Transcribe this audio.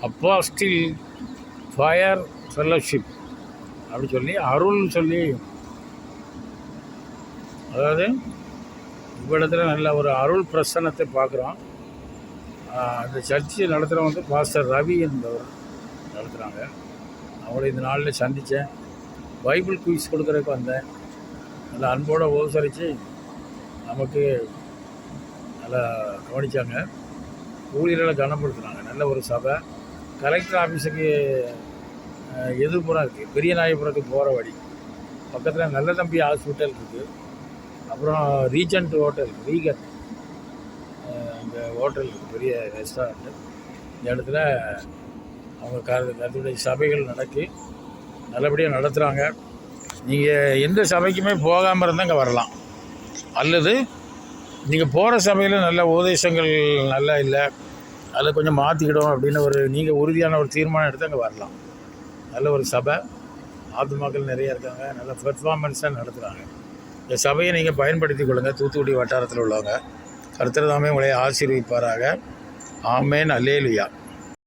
Apostle fire fellowship அப்படி சொல்லி அருள் சொல்லி, அதாவது இவ்விடத்தில் நல்ல ஒரு அருள் பிரசன்னத்தை பார்க்குறோம். அந்த சர்ச்சை நடத்துகிறவங்க வந்து பாஸ்டர் ரவி என்பவர் நடத்துகிறாங்க. அவங்கள இந்த நாளில் சந்தித்தேன். பைபிள் குயிஸ் கொடுக்குறதுக்கு வந்தேன். நல்லா அன்போடு உபசரித்து நமக்கு நல்லா கவனித்தாங்க. ஊழியர்களை கனப்படுத்தினாங்க. நல்ல ஒரு சபை. கலெக்டர் ஆஃபீஸுக்கு எதிர்ப்புறம் இருக்குது. பெரிய நாயபுரத்துக்கு போகிற வழி பக்கத்தில் நல்ல தம்பி ஹாஸ்பிட்டல் இருக்குது. அப்புறம் ரீஜெண்ட் ஹோட்டல், ரீகன் அந்த ஹோட்டல் இருக்குது, பெரிய ரெஸ்டாரண்ட்டு. இந்த இடத்துல அவங்க கருத்துடைய சபைகள் நடக்கி நல்லபடியாக நடத்துகிறாங்க. நீங்கள் எந்த சபைக்குமே போகாமல் இருந்தால் இங்கே வரலாம். அல்லது நீங்கள் போகிற சபையில் நல்ல உபதேசங்கள் நல்லா இல்லை, அதில் கொஞ்சம் மாற்றிக்கிடும் அப்படின்னு நீங்கள் உறுதியான ஒரு தீர்மானம் எடுத்து அங்கே வரலாம். நல்ல ஒரு சபை, ஆத்துமாக்கள் நிறைய இருக்காங்க, நல்ல பெர்ஃபார்மன்ஸாக நடத்துகிறாங்க. இந்த சபையை நீங்கள் பயன்படுத்தி கொள்ளுங்கள். தூத்துக்குடி வட்டாரத்தில் உள்ளவங்க. கர்த்தர் தாமே உங்களை ஆசீர்வதிப்பாராக. ஆமேன். அல்லேலுயா.